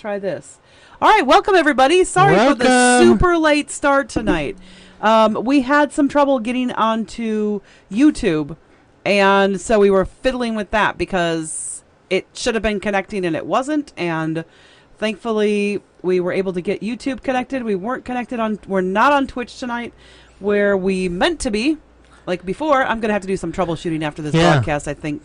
try this. All right, welcome everybody. Sorry for the super late start tonight. We had some trouble getting onto YouTube, and so we were fiddling with that because it should have been connecting and it wasn't. And thankfully, we were able to get YouTube connected. We're not on Twitch tonight, where we meant to be. Like before, I'm gonna have to do some troubleshooting after this broadcast. I think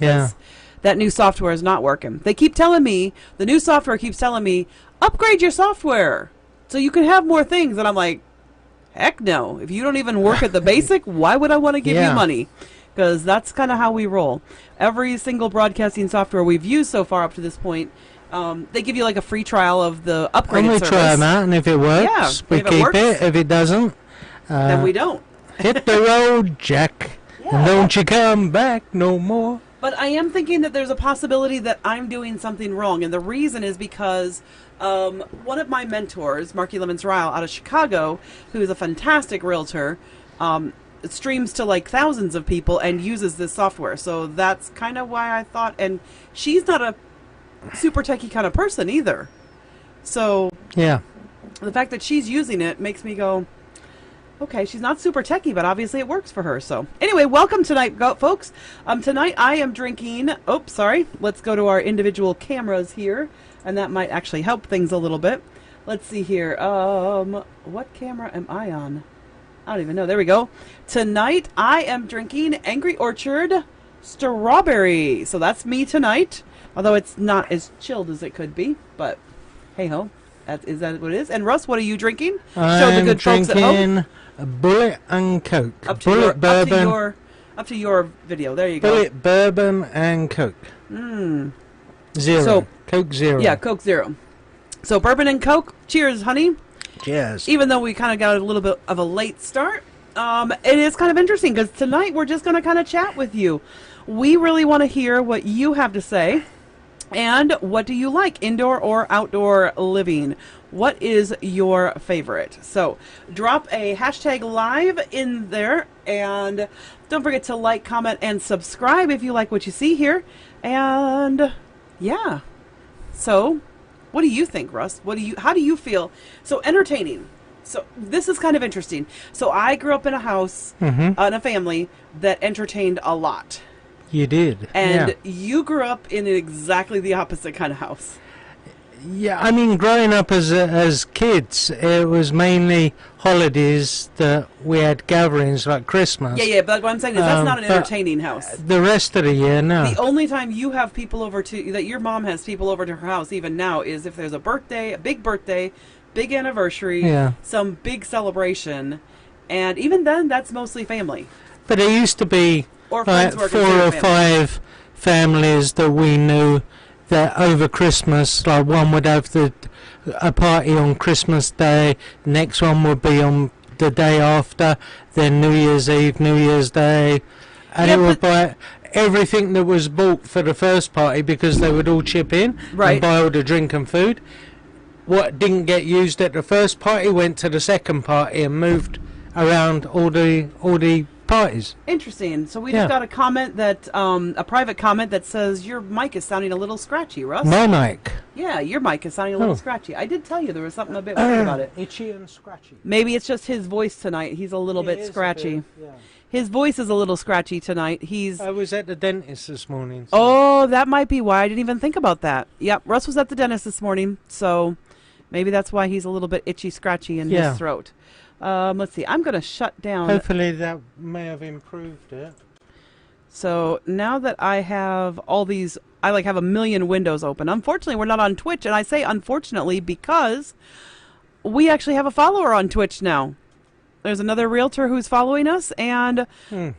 that new software is not working. They keep telling me, the new software keeps telling me, upgrade your software so you can have more things. And I'm like, heck no. If you don't even work at the basic, why would I want to give you money? Because that's kind of how we roll. Every single broadcasting software we've used so far up to this point, they give you like a free trial of the upgraded service. And we try them out, and if it works, we keep it. If it doesn't, then we don't. Hit the road, Jack, and don't you come back no more. But I am thinking that there's a possibility that I'm doing something wrong, and the reason is because one of my mentors, Marky Lemons Ryle, out of Chicago, who is a fantastic realtor, streams to like thousands of people and uses this software. So that's kind of why I thought, and she's not a super techie kind of person either. So the fact that she's using it makes me go, okay, she's not super techie, but obviously it works for her. So anyway, welcome tonight, folks. Tonight I am drinking, let's go to our individual cameras here, and that might actually help things a little bit. Let's see here. What camera am I on? I don't even know. There we go. Tonight I am drinking Angry Orchard Strawberry. So that's me tonight, although it's not as chilled as it could be, but hey ho. Is that what it is? And Russ, what are you drinking? Show the good folks at home. A Bulleit and Coke. Up to your video. There you go. Bulleit bourbon and Coke. Zero. So, Coke Zero. Yeah, Coke Zero. So bourbon and Coke. Cheers, honey. Cheers. Even though we kind of got a little bit of a late start, it is kind of interesting because tonight we're just going to kind of chat with you. We really want to hear what you have to say. And what do you like, indoor or outdoor living? What is your favorite? So drop a hashtag live in there, and don't forget to like, comment, and subscribe if you like what you see here. And yeah, so what do you think, Russ? How do you feel? So entertaining. So this is kind of interesting. So I grew up in a house, in a family that entertained a lot. You did. And you grew up in exactly the opposite kind of house. Yeah, I mean, growing up as kids, it was mainly holidays that we had gatherings like Christmas. Yeah, but what I'm saying is that's not an entertaining house. The rest of the year, no. The only time you have people over that your mom has people over to her house, even now, is if there's a big anniversary, some big celebration, and even then, that's mostly family. But it used to be or like 4 or 5 families that we knew that over Christmas, like one would have a party on Christmas Day, next one would be on the day after, then New Year's Eve, New Year's Day, and it would buy everything that was bought for the first party because they would all chip in and buy all the drink and food. What didn't get used at the first party went to the second party and moved around all the parties. Interesting. So we just got a comment that a private comment that says your mic is sounding a little scratchy, Russ. My mic. Yeah, your mic is sounding a little scratchy. I did tell you there was something a bit weird about it. Itchy and scratchy. Maybe it's just his voice tonight. He's a little bit scratchy. His voice is a little scratchy tonight. I was at the dentist this morning. So. Oh, that might be why. I didn't even think about that. Yep, Russ was at the dentist this morning, so maybe that's why he's a little bit itchy, scratchy in his throat. Let's see. I'm going to shut down. Hopefully that may have improved it. So now that I have all these, I have a million windows open. Unfortunately, we're not on Twitch. And I say unfortunately because we actually have a follower on Twitch now. There's another realtor who's following us. And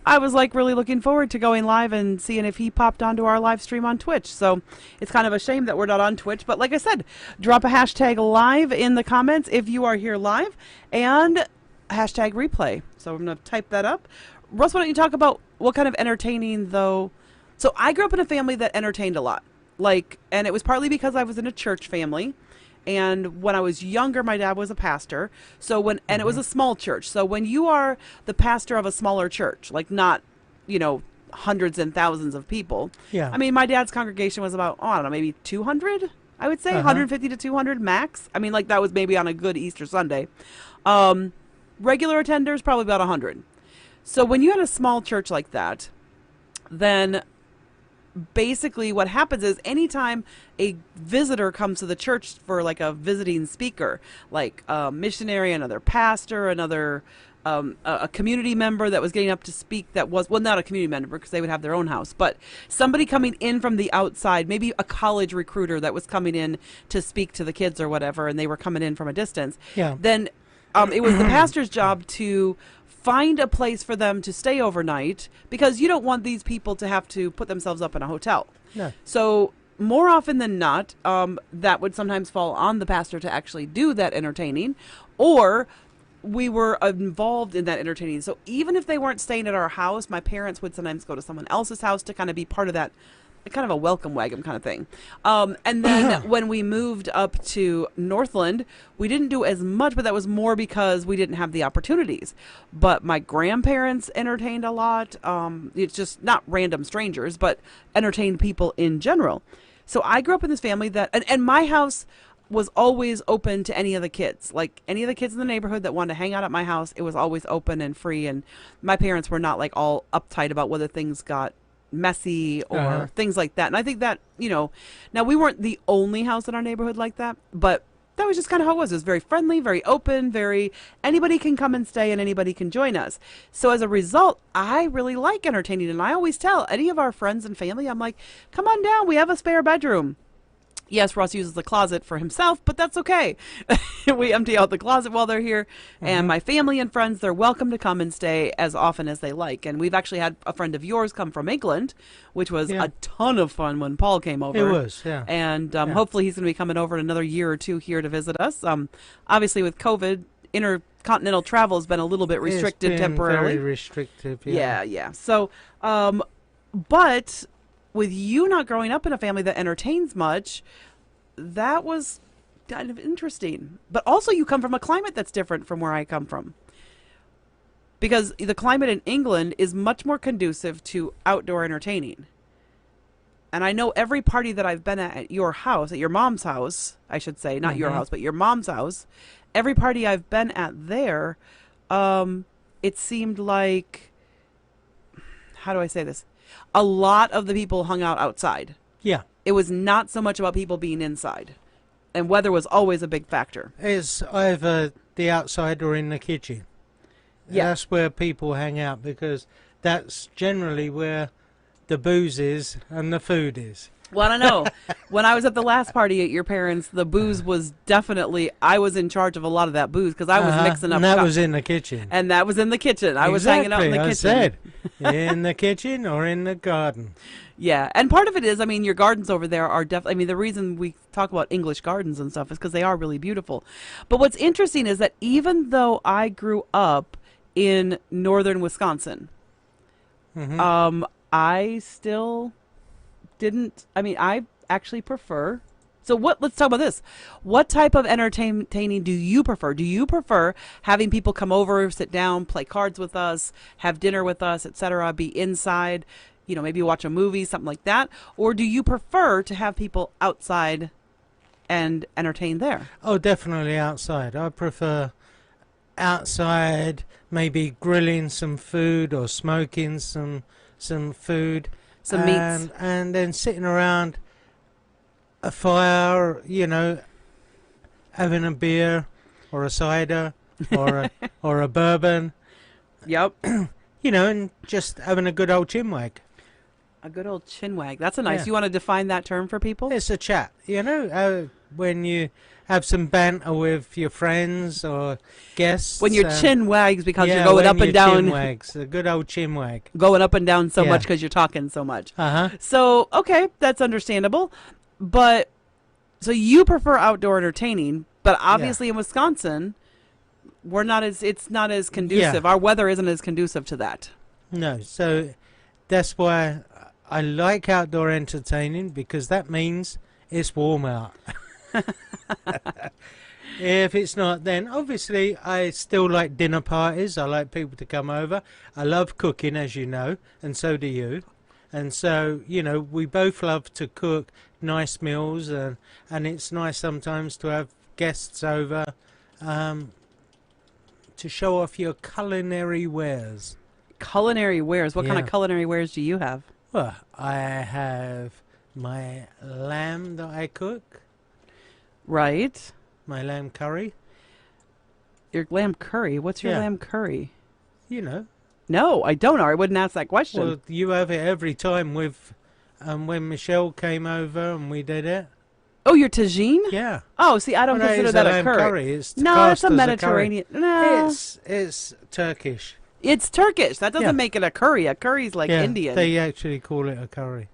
I was really looking forward to going live and seeing if he popped onto our live stream on Twitch. So it's kind of a shame that we're not on Twitch. But like I said, drop a hashtag live in the comments if you are here live. And hashtag replay. So I'm going to type that up. Russ, why don't you talk about what kind of entertaining, though? So I grew up in a family that entertained a lot. And it was partly because I was in a church family. And when I was younger, my dad was a pastor. And it was a small church. So when you are the pastor of a smaller church, not, hundreds and thousands of people. Yeah. I mean, my dad's congregation was about, I don't know, maybe 200? I would say Uh-huh. 150 to 200 max. I mean, like that was maybe on a good Easter Sunday. Regular attenders, probably about 100. So when you had a small church like that, then basically what happens is anytime a visitor comes to the church for like a visiting speaker, like a missionary, another pastor, another a community member that was getting up to speak, that was, well, not a community member because they would have their own house, but somebody coming in from the outside, maybe a college recruiter that was coming in to speak to the kids or whatever, and they were coming in from a distance, Yeah. then it was the pastor's job to find a place for them to stay overnight, because you don't want these people to have to put themselves up in a hotel. No. So more often than not, that would sometimes fall on the pastor to actually do that entertaining, or we were involved in that entertaining. So even if they weren't staying at our house, my parents would sometimes go to someone else's house to kind of be part of that, kind of a welcome wagon kind of thing. And then when we moved up to Northland, we didn't do as much, but that was more because we didn't have the opportunities. But my grandparents entertained a lot. It's just not random strangers, but entertained people in general. So I grew up in this family that, and my house was always open to any of the kids. Like any of the kids in the neighborhood that wanted to hang out at my house, it was always open and free. And my parents were not like all uptight about whether things got messy or things like that. And I think that, you know, now we weren't the only house in our neighborhood like that, but that was just kind of how it was. It was very friendly, very open, very, anybody can come and stay and anybody can join us. So as a result, I really like entertaining. And I always tell any of our friends and family, I'm like, come on down, we have a spare bedroom. Yes, Ross uses the closet for himself, but that's okay. We empty out the closet while they're here. And my family and friends, they're welcome to come and stay as often as they like. And we've actually had a friend of yours come from England, which was a ton of fun when Paul came over. It was, yeah. And hopefully he's going to be coming over in another year or two here to visit us. Obviously, with COVID, intercontinental travel has been a little bit restricted It's been temporarily. very restrictive, yeah. Yeah. So, but with you not growing up in a family that entertains much, that was kind of interesting. But also you come from a climate that's different from where I come from. Because the climate in England is much more conducive to outdoor entertaining. And I know every party that I've been at your house, at your mom's house, I should say, not your house, but your mom's house, every party I've been at there, it seemed like, how do I say this? A lot of the people hung out outside. Yeah. It was not so much about people being inside. And weather was always a big factor. It's either the outside or in the kitchen. Yeah. That's where people hang out, because that's generally where the booze is and the food is. Well, I don't know. When I was at the last party at your parents', the booze was definitely, I was in charge of a lot of that booze because I was mixing up. And that was in the kitchen. And that was in the kitchen. I was hanging out in the kitchen. I said, in the kitchen or in the garden. Yeah, and part of it is, I mean, your gardens over there are definitely, I mean, the reason we talk about English gardens and stuff is because they are really beautiful. But what's interesting is that even though I grew up in northern Wisconsin, I still didn't, I mean, I actually prefer, so let's talk about this. What type of entertaining do you prefer? Do you prefer having people come over, sit down, play cards with us, have dinner with us, etc., be inside, you know, maybe watch a movie, something like that? Or do you prefer to have people outside and entertain there? Oh, definitely outside. I prefer outside, maybe grilling some food or smoking some food. Some meats. And then sitting around a fire, you know, having a beer or a cider or a bourbon. Yep. You know, and just having a good old chinwag. A good old chinwag. That's a nice. Yeah. You want to define that term for people? It's a chat, you know, when you have some banter with your friends or guests. When your chin wags because yeah, you're going when up and your down. Chinwags, a good old chinwag. Going up and down so Yeah. much because you're talking so much. Uh-huh. So, okay, that's understandable. But, so you prefer outdoor entertaining, but obviously in Wisconsin, it's not as conducive. Yeah. Our weather isn't as conducive to that. No, so that's why I like outdoor entertaining, because that means it's warm out. If it's not, then obviously I still like dinner parties. I like people to come over. I love cooking, as you know, and so do you. And so, you know, we both love to cook nice meals, and it's nice sometimes to have guests over to show off your culinary wares. Culinary wares. What kind of Yeah. culinary wares do you have? Well, I have my lamb that I cook, Right. my lamb curry. Your lamb curry. What's your Yeah. lamb curry? You know, No, I don't know. I wouldn't ask that question. well, you have it every time with when Michelle came over and we did it. Oh, your tagine? Yeah. Oh, see, I don't Well, consider it's that a lamb curry. It's No, classed it's a as curry. Mediterranean. No, It's Turkish. it's Turkish. That doesn't Yeah. make it a curry. A curry's like Yeah, Indian. they actually call it a curry.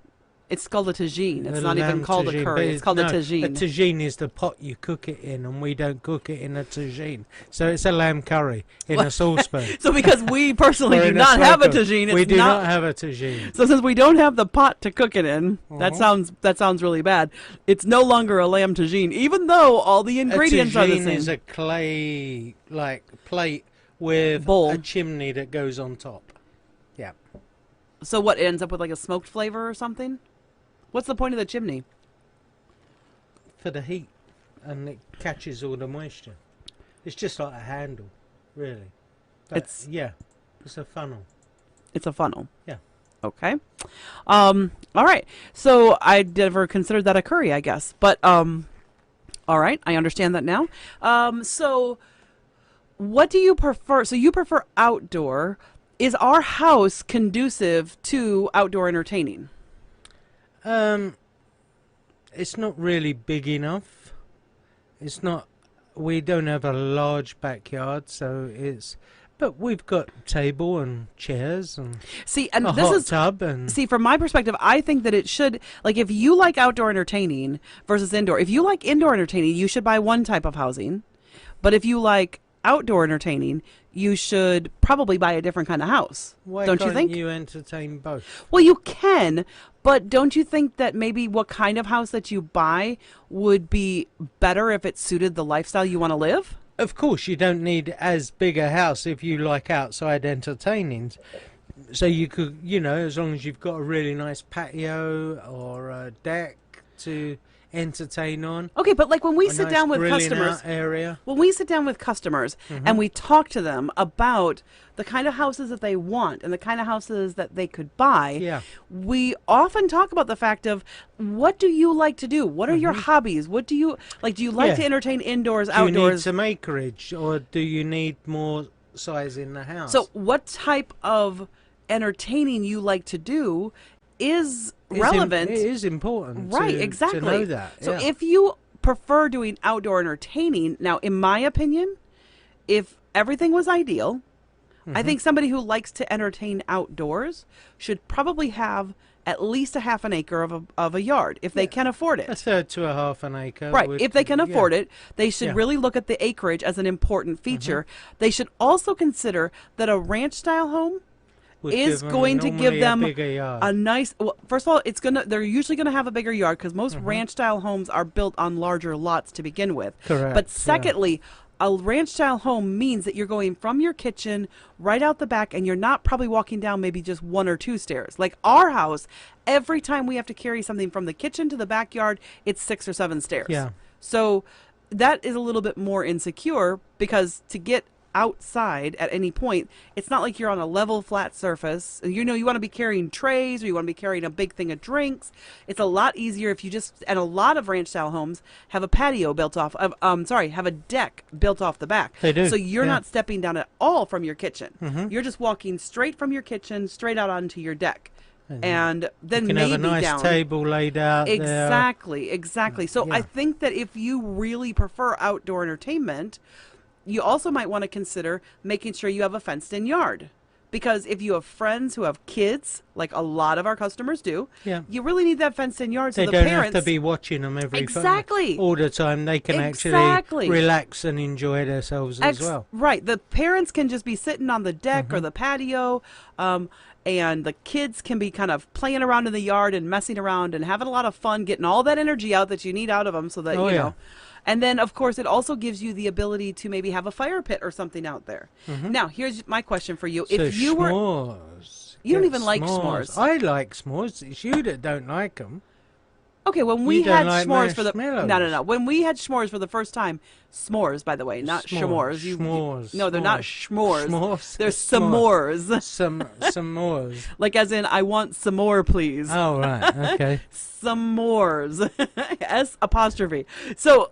It's called a tagine. It's A not even lamb called tagine, a but curry. It's called no, a A tagine. tagine is the pot you cook it in, and we don't cook it in a tagine. So it's a lamb curry in a saucepan. So because we personally Or do in not have a slow cook. tagine, it's We do not. not have a tagine. So since we don't have the pot to cook it in, that sounds really bad. It's no longer a lamb tagine, even though all the ingredients a are the tagine same. is a clay plate with Bowl. a chimney that goes on top. Yeah. So what ends up with like a smoked flavor or something? What's the point of the chimney? For the heat, and it catches all the moisture. It's just like a handle, really. But it's a funnel. It's a funnel. Yeah. Okay. All right. So I never considered that a curry, I guess. But all right, I understand that now. So what do you prefer? So you prefer outdoor. Is our house conducive to outdoor entertaining? It's not really big enough. It's not. We don't have a large backyard, so it's. But we've got table and chairs and See, and a this hot is tub and. See, from my perspective, I think that it should, like, if you like outdoor entertaining versus indoor, if you like indoor entertaining, you should buy one type of housing. But if you like outdoor entertaining, you should probably buy a different kind of house. Why don't you can't think? you entertain both? Well, you can, but don't you think that maybe what kind of house that you buy would be better if it suited the lifestyle you want to live? Of course, you don't need as big a house if you like outside entertaining. So you could, as long as you've got a really nice patio or a deck to entertain on. Okay, but like when we a sit nice down with grilling customers, out area. when we sit down with customers and we talk to them about the kind of houses that they want and the kind of houses that they could buy, Yeah. we often talk about the fact of what do you like to do? What are your hobbies? What do you like? Do you like Yeah. to entertain indoors, Do you need outdoors? some acreage, or do you need more size in the house? So, what type of entertaining you like to do is relevant. It is important, Right, to, exactly. to know that. So yeah. if you prefer doing outdoor entertaining, now in my opinion, if everything was ideal, I think somebody who likes to entertain outdoors should probably have at least a half an acre of a yard if they can afford it. a third to a half an acre. Right. would- If they can afford it, they should Yeah. really look at the acreage as an important feature. They should also consider that a ranch style home would is give them going to give normally them a bigger yard. a nice, well, first of all, they're usually going to have a bigger yard because most ranch style homes are built on larger lots to begin with. Correct, But yeah. secondly, a ranch style home means that you're going from your kitchen right out the back and you're not probably walking down maybe just one or two stairs. Like our house, every time we have to carry something from the kitchen to the backyard, it's 6 or 7 stairs. Yeah. So that is a little bit more insecure because to get outside at any point, it's not like you're on a level flat surface. You want to be carrying trays or you want to be carrying a big thing of drinks. It's a lot easier if you and a lot of ranch style homes have a patio built off of have a deck built off the back. They do, So you're yeah. not stepping down at all from your kitchen. You're just walking straight from your kitchen straight out onto your deck. And then you can maybe have a nice down. table laid out there. Exactly. So I Yeah. think that if you really prefer outdoor entertainment, you also might want to consider making sure you have a fenced-in yard. Because if you have friends who have kids, like a lot of our customers do, Yeah. you really need that fenced-in yard so They the don't parents... have to be watching them Exactly. all the time. They can Exactly. actually relax and enjoy themselves as well. Right. The parents can just be sitting on the deck Mm-hmm. or the patio, and the kids can be kind of playing around in the yard and messing around and having a lot of fun, getting all that energy out that you need out of them so that, Oh, you yeah. know. And then, of course, it also gives you the ability to maybe have a fire pit or something out there. Now, here's my question for you. Mm-hmm. So If you were... s'mores. You don't Get even like s'mores. I like s'mores. It's you that don't like them. Okay, when we You don't had like s'mores for the marshmallows. When we had s'mores for the first time, s'mores, by the way, not s'mores. S'mores. No, they're not s'mores. S'mores. They're S'mores. s'mores. Some s'mores. Like as in, I want some more, please. Oh right, okay. S'mores. S apostrophe. So,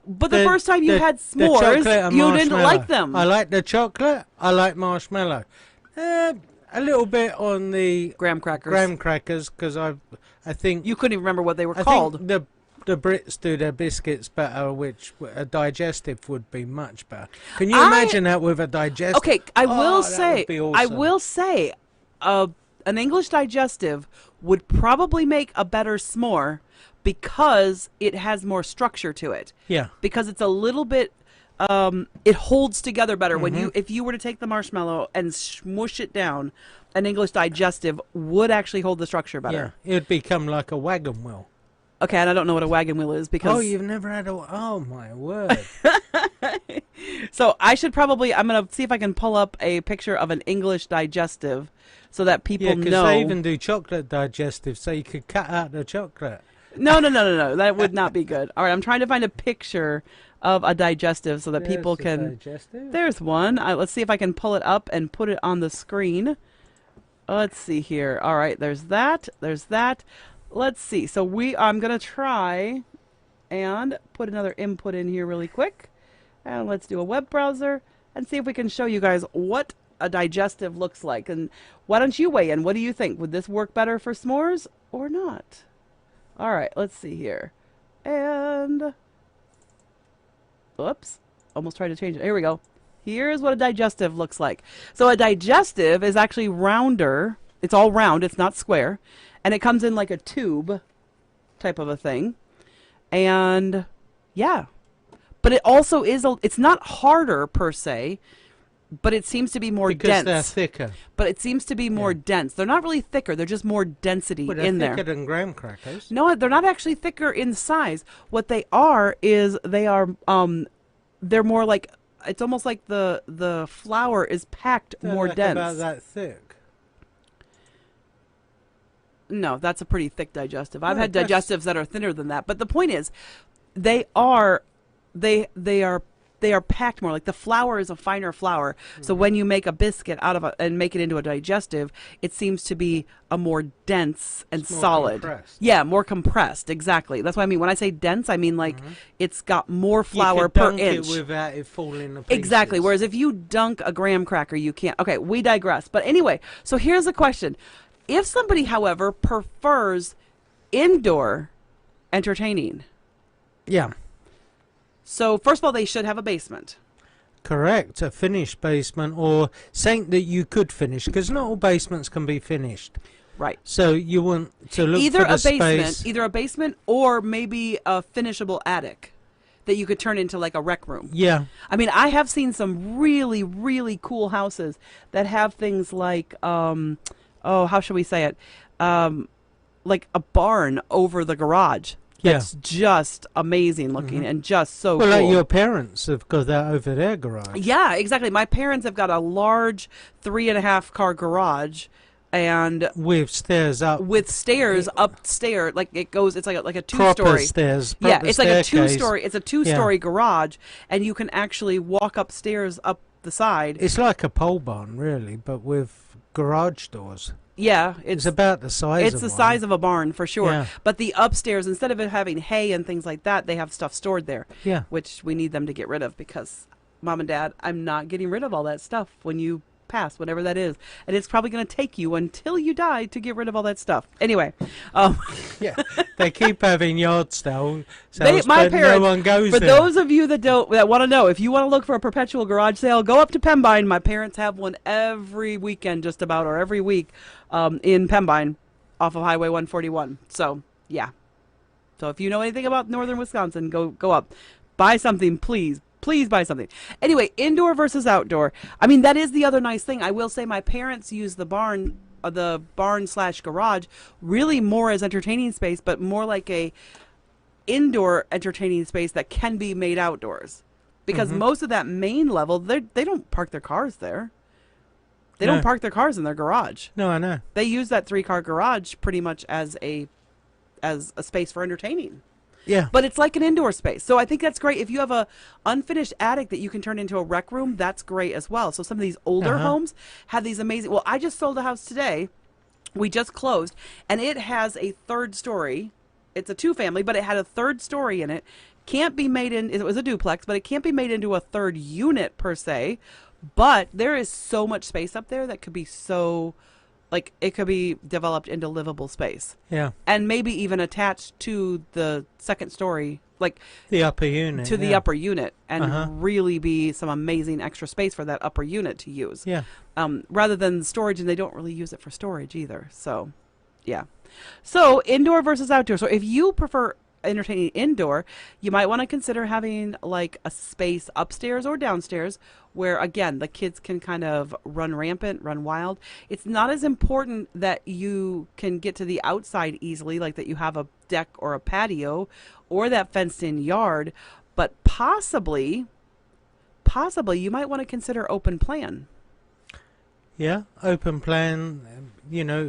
but the first time you had the chocolate s'mores, and you didn't marshmallow. like them. I like the chocolate. I like marshmallow. A little bit on the Graham crackers. graham crackers because I think You couldn't even remember what they were I called. think the Brits do their biscuits better, which a digestive would be much better. Can you imagine that with a digestive? Okay, I will that say, would be I awesome. will say, an English digestive would probably make a better s'more because it has more structure to it. Yeah. Because it's a little bit, it holds together better when Mm-hmm. if you were to take the marshmallow and smush it down, an English digestive would actually hold the structure Yeah, better. it'd become like a wagon wheel. Okay, and I don't know what a wagon wheel is because. Oh, you've never had a? Oh my word! So I should probably. I'm gonna see if I can pull up a picture of an English digestive, so that people Yeah, because know. they even do chocolate digestives, so you could cut out the chocolate. No. That would not be good. All right, I'm trying to find a picture of a digestive so that people There's a can. digestive. There's one. Let's see if I can pull it up and put it on the screen. Let's see here. All right, there's that. There's that. Let's see. So I'm gonna try and put another input in here really quick, and let's do a web browser and see if we can show you guys what a digestive looks like. And why don't you weigh in? What do you think? Would this work better for s'mores or not? All right, let's see here. And oops, almost tried to change it. Here we go. Here's what a digestive looks like. So a digestive is actually rounder. It's all round. It's not square. And it comes in like a tube type of a thing. And yeah. But it also is, it's not harder per se, but it seems to be more because dense. they're thicker. But it seems to be more dense. They're not really thicker. They're just more density Well, they're in thicker there. than graham crackers. No, they're not actually thicker in size. What they are is they're more like, it's almost like the flour is packed They're more like dense. about that thick. No, that's a pretty thick digestive. I've No, had that's- digestives that are thinner than that. But the point is, they are packed more. Like the flour is a finer flour. So when you make a biscuit out of and make it into a digestive, it seems to be a more dense and It's more solid. compressed. Yeah, more compressed. Exactly. That's what I mean. When I say dense, I mean like it's got more flour you could per dunk inch. it without it falling to pieces. Exactly. Whereas if you dunk a graham cracker, you can't. Okay, we digress. But anyway, so here's a question. If somebody, however, prefers indoor entertaining, Yeah. so first of all, they should have a basement. Correct, a finished basement or something that you could finish, because not all basements can be finished. Right. So you want to look Either for the a basement, space. either a basement or maybe a finishable attic that you could turn into like a rec room. Yeah, I mean, I have seen some really, really cool houses that have things like, how should we say it? Like a barn over the garage. yeah. That's just amazing looking and just so Well, cool. like your parents have got that over their garage. Yeah, exactly. My parents have got a large 3.5 car garage, and With stairs up. with stairs upstairs, like it goes. It's like a proper 2-story. stairs. Yeah, proper it's like a staircase. 2-story. It's a 2-story garage, and you can actually walk upstairs up the side. It's like a pole barn, really, but with garage doors. Yeah, It's about the size it's of the one. size of a barn for sure. Yeah. But the upstairs, instead of it having hay and things like that, they have stuff stored there, Yeah. which we need them to get rid of because, Mom and Dad, I'm not getting rid of all that stuff when you pass, whatever that is. And it's probably going to take you until you die to get rid of all that stuff. Anyway, Yeah. They keep having yard sales, my but parents, no one goes for there. those of you that want to know, if you want to look for a perpetual garage sale, go up to Pembine. My parents have one every weekend, just about, or every week, in Pembine, off of Highway 141. So yeah. So if you know anything about northern Wisconsin, go up, buy something, please. Please buy something. Anyway, indoor versus outdoor. I mean, that is the other nice thing. I will say my parents use the barn / garage really more as entertaining space, but more like a indoor entertaining space that can be made outdoors. Because most of that main level, they don't park their cars there. They No. don't park their cars in their garage. No, I know. They use that 3-car garage pretty much as as a space for entertaining. Yeah. But it's like an indoor space. So I think that's great. If you have a unfinished attic that you can turn into a rec room, that's great as well. So some of these older homes have these amazing. Well, I just sold a house today. We just closed, and it has a third story. It's a 2-family, but it had a third story in it. Can't be made in. It was a duplex, but it can't be made into a third unit per se. But there is so much space up there that could be so, like, it could be developed into livable space. Yeah. And maybe even attached to the second story, like The upper unit. to the upper unit, and really be some amazing extra space for that upper unit to use. Yeah. Rather than storage, and they don't really use it for storage either. So, yeah. So indoor versus outdoor. So if you prefer entertaining indoor, you might want to consider having like a space upstairs or downstairs where, again, the kids can kind of run rampant, run wild. It's not as important that you can get to the outside easily, like that you have a deck or a patio or that fenced in yard, but possibly you might want to consider open plan. Yeah, open plan,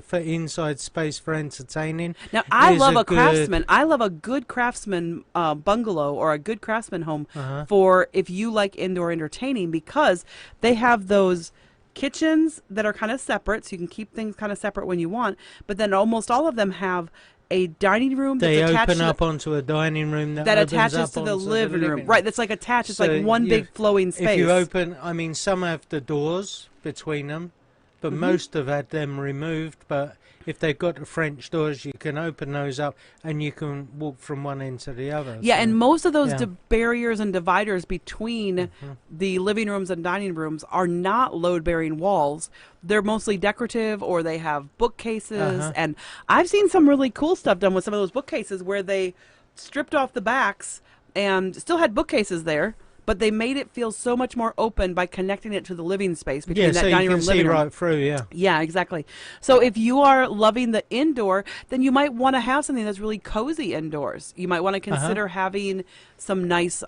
for inside space for entertaining. Now, I is love a good- craftsman. I love a good craftsman bungalow or a good craftsman home for if you like indoor entertaining, because they have those kitchens that are kind of separate, so you can keep things kind of separate when you want. But then almost all of them have a dining room that's They attached open to up onto a dining room that opens attaches up to the onto living room. Right, that's like attached. It's So like one big flowing space. If you open, some have the doors between them, but most have had them removed. But if they've got the French doors, you can open those up and you can walk from one end to the other. Yeah, So, and most of those yeah. barriers and dividers between the living rooms and dining rooms are not load-bearing walls. They're mostly decorative, or they have bookcases. And I've seen some really cool stuff done with some of those bookcases where they stripped off the backs and still had bookcases there, but they made it feel so much more open by connecting it to the living space between yeah, that so dining you room can living see room. right through. Yeah. Yeah, exactly. So if you are loving the indoor, then you might want to have something that's really cozy indoors. You might want to consider having some nice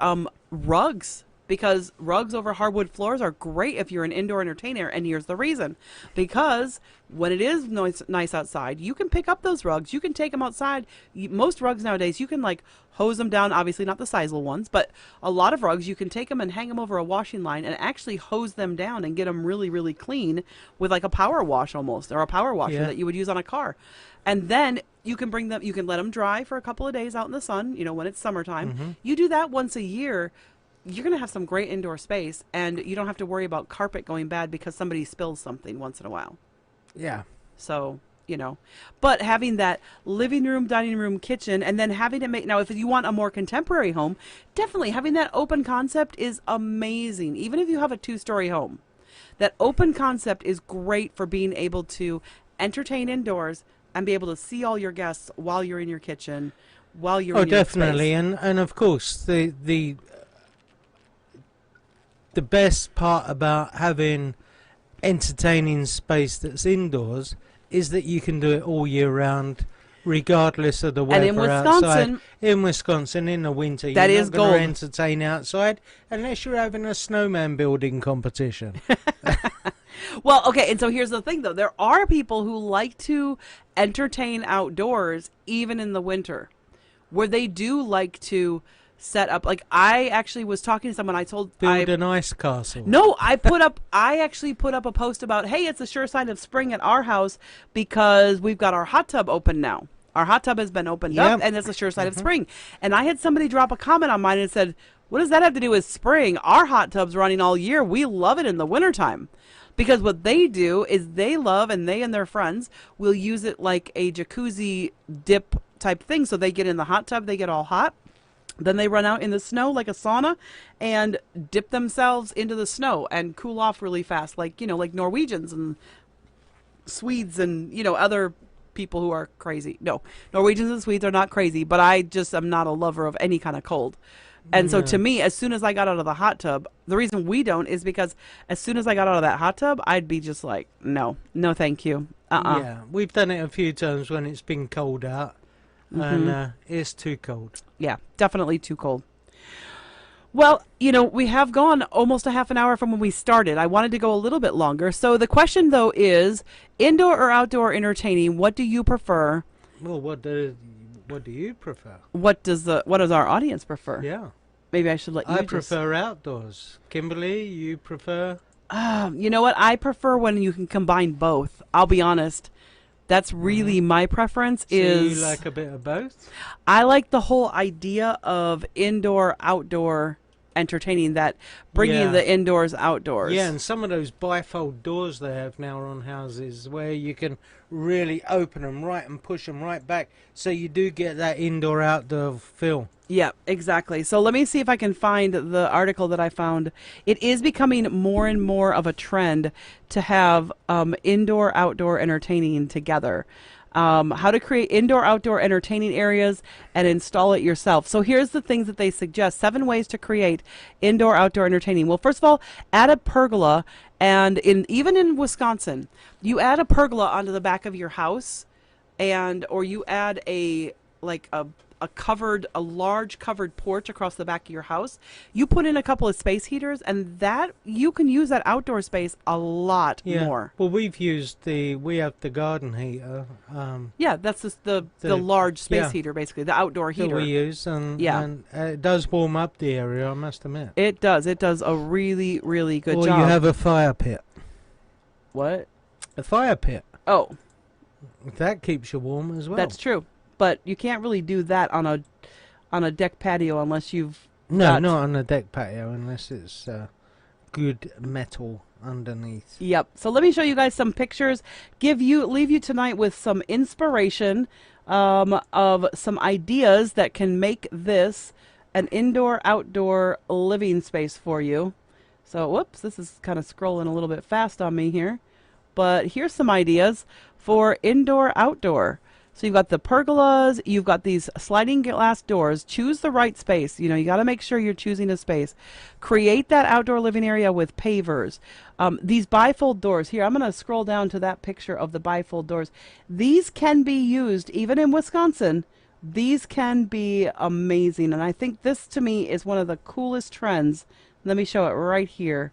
rugs, because rugs over hardwood floors are great if you're an indoor entertainer. And here's the reason. Because when it is nice outside, you can pick up those rugs. You can take them outside. Most rugs nowadays, you can like hose them down. Obviously not the sizeable ones, but a lot of rugs, you can take them and hang them over a washing line and actually hose them down and get them really, really clean with like a power wash almost, or a power washer that you would use on a car. And then you can bring them, you can let them dry for a couple of days out in the sun, when it's summertime. You do that once a year, you're going to have some great indoor space, and you don't have to worry about carpet going bad because somebody spills something once in a while. Yeah. So, but having that living room, dining room, kitchen, and then having it now, if you want a more contemporary home, definitely having that open concept is amazing. Even if you have a 2-story home, that open concept is great for being able to entertain indoors and be able to see all your guests while you're in your kitchen, while you're in your definitely. space. And of course, the best part about having entertaining space that's indoors is that you can do it all year round, regardless of the weather And in Wisconsin, outside. In Wisconsin, in the winter, that you're is not going gold. to entertain outside unless you're having a snowman building competition. Well, okay, and so here's the thing, though. There are people who like to entertain outdoors, even in the winter, where they do like to set up. Like, I actually was talking to someone. Build an ice castle. No, I actually put up a post about, hey, it's a sure sign of spring at our house because we've got our hot tub open now. Our hot tub has been opened up, and it's a sure sign of spring. And I had somebody drop a comment on mine and said, what does that have to do with spring? Our hot tub's running all year. We love it in the wintertime. Because what they do is they and their friends will use it like a jacuzzi dip type thing. So they get in the hot tub, they get all hot. Then they run out in the snow like a sauna and dip themselves into the snow and cool off really fast, like Norwegians and Swedes and, other people who are crazy. No, Norwegians and Swedes are not crazy, but I just am not a lover of any kind of cold. And so to me, as soon as I got out of the hot tub, the reason we don't is because as soon as I got out of that hot tub, I'd be just like, no, thank you. Yeah, we've done it a few times when it's been cold out, and it's too cold. Yeah, definitely too cold. Well, we have gone almost a half an hour from when we started. I wanted to go a little bit longer. So the question, though, is indoor or outdoor entertaining, what do you prefer? Well, what do you prefer? What does our audience prefer? Yeah. Maybe I should let you I just... prefer outdoors. Kimberly, you prefer? You know what? I prefer when you can combine both. I'll be honest. That's really my preference. So is you like a bit of both? I like the whole idea of indoor outdoor entertaining, that bringing Yeah. the indoors outdoors. Yeah, and some of those bifold doors they have now on houses where you can really open them right and push them right back, so you do get that indoor-outdoor feel. Yeah, exactly. So let me see if I can find the article that I found. It is becoming more and more of a trend to have indoor-outdoor entertaining together. How to create indoor-outdoor entertaining areas and install it yourself. So here's the things that they suggest. 7 ways to create indoor-outdoor entertaining. Well, first of all, add a pergola. And even in Wisconsin, you add a pergola onto the back of your house, or you add a large covered porch across the back of your house. You put in a couple of space heaters, and that you can use that outdoor space a lot more. Well, we have the garden heater. Yeah, that's just the large space heater, basically, the outdoor That heater. we use, and it does warm up the area, I must admit. It does. It does a really, really good or job. you have a fire pit. What? A fire pit. Oh, That keeps you warm as well. that's true. But you can't really do that on a deck patio unless you've not on a deck patio unless it's good metal underneath. Yep. So let me show you guys some pictures. Leave you tonight with some inspiration of some ideas that can make this an indoor-outdoor living space for you. So, whoops, this is kind of scrolling a little bit fast on me here. But here's some ideas for indoor-outdoor. So you've got the pergolas, you've got these sliding glass doors. Choose the right space. You got to make sure you're choosing a space. Create that outdoor living area with pavers. These bifold doors. Here, I'm going to scroll down to that picture of the bifold doors. These can be used, even in Wisconsin. These can be amazing. And I think this, to me, is one of the coolest trends. Let me show it right here.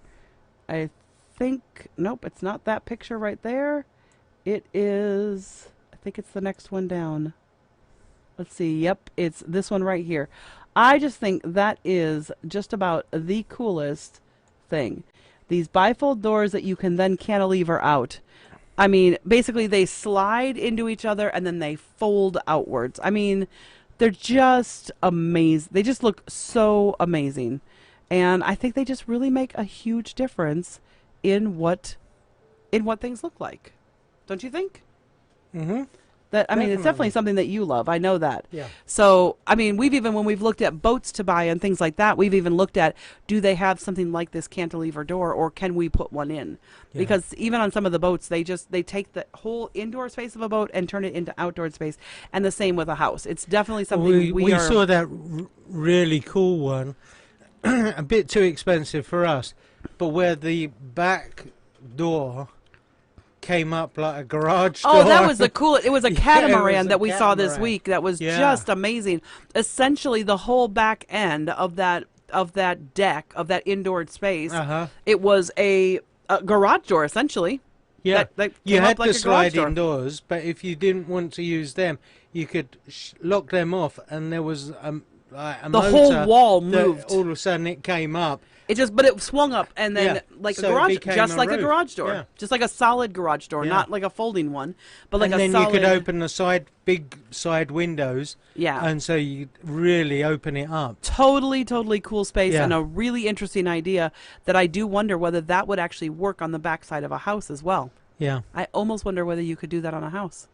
Nope, it's not that picture right there. It is... I think it's the next one down. Let's see. Yep, it's this one right here. I just think that is just about the coolest thing. These bifold doors that you can then cantilever out. I mean, basically they slide into each other and then they fold outwards. I mean, they're just amazing. They just look so amazing. And I think they just really make a huge difference in what things look like. Don't you think? Mm-hmm. I mean, it's definitely something that you love. I know that. Yeah. So, I mean, when we've looked at boats to buy and things like that, we've even looked at, do they have something like this cantilever door, or can we put one in? Yeah. Because even on some of the boats, they take the whole indoor space of a boat and turn it into outdoor space. And the same with a house. It's definitely something we saw that really cool one, a bit too expensive for us, but where the back door came up like a garage door. Oh, that was the coolest. It was a catamaran that we saw this catamaran. week. That was just amazing. Essentially, the whole back end of that deck, of that indoor space, it was a garage door, essentially. Yeah, that you had like the sliding doors, but if you didn't want to use them, you could lock them off, and there was a the whole wall moved. All of a sudden, it came up. But it swung up, and then a garage, just like a garage door, just like a solid garage door, not like a folding one, but like and a then solid. you could open the big side windows. Yeah, and so you really open it up. Totally cool space, and a really interesting idea that I do wonder whether that would actually work on the backside of a house as well. Yeah, I almost wonder whether you could do that on a house.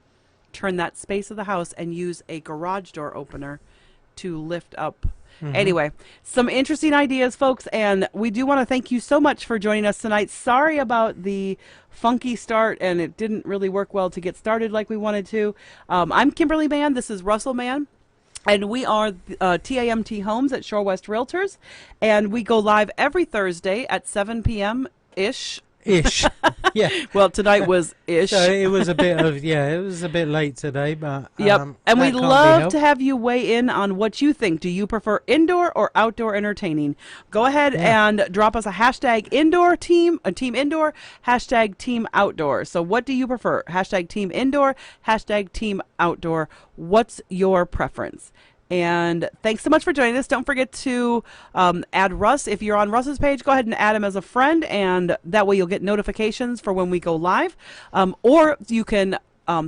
Turn that space of the house and use a garage door opener to lift up. Anyway, some interesting ideas, folks, and we do want to thank you so much for joining us tonight. Sorry about the funky start, and it didn't really work well to get started like we wanted to. I'm Kimberly Mann. This is Russell Mann. And we are TAMT Homes at Shore West Realtors, and we go live every Thursday at 7 p.m. ish. Yeah. Well, tonight was ish. So it was a bit of it was a bit late today, but Yep. And that we'd can't be love helped. to have you weigh in on what you think. Do you prefer indoor or outdoor entertaining? Go ahead and drop us a hashtag indoor team, a team indoor, hashtag team outdoor. So what do you prefer? Hashtag team indoor, hashtag team outdoor. What's your preference? And thanks so much for joining us. Don't forget to add Russ. If you're on Russ's page, go ahead and add him as a friend, and that way you'll get notifications for when we go live. Or you can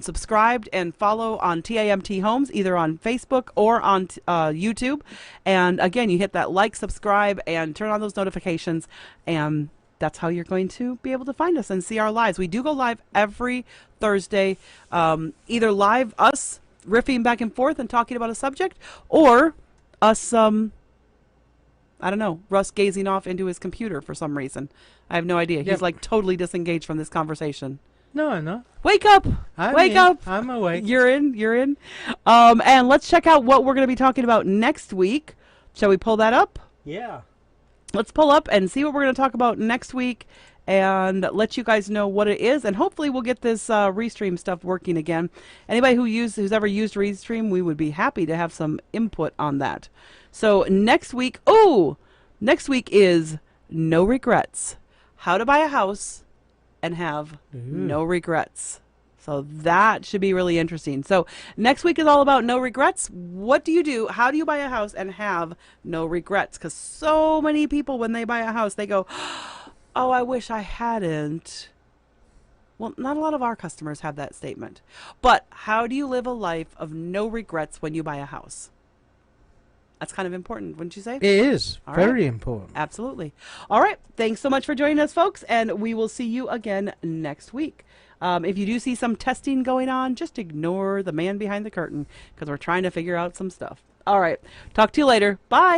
subscribe and follow on TAMT Homes, either on Facebook or on YouTube. And again, you hit that like, subscribe, and turn on those notifications, and that's how you're going to be able to find us and see our lives. We do go live every Thursday, either live us riffing back and forth and talking about a subject, or us, I don't know, Russ gazing off into his computer for some reason. I have no idea. Yep. He's like totally disengaged from this conversation. No. Wake up! Wake up! I'm awake. You're in. And let's check out what we're going to be talking about next week. Shall we pull that up? Yeah. Let's pull up and see what we're going to talk about next week, and let you guys know what it is. And hopefully we'll get this Restream stuff working again. Anybody who's ever used Restream, we would be happy to have some input on that. So next week is No Regrets. How to buy a house and have no regrets. So that should be really interesting. So next week is all about no regrets. What do you do? How do you buy a house and have no regrets? Because so many people, when they buy a house, they go, oh, I wish I hadn't. Well, not a lot of our customers have that statement. But how do you live a life of no regrets when you buy a house? That's kind of important, wouldn't you say? It is All very right. important. Absolutely. All right. Thanks so much for joining us, folks. And we will see you again next week. If you do see some testing going on, just ignore the man behind the curtain, because we're trying to figure out some stuff. All right. Talk to you later. Bye.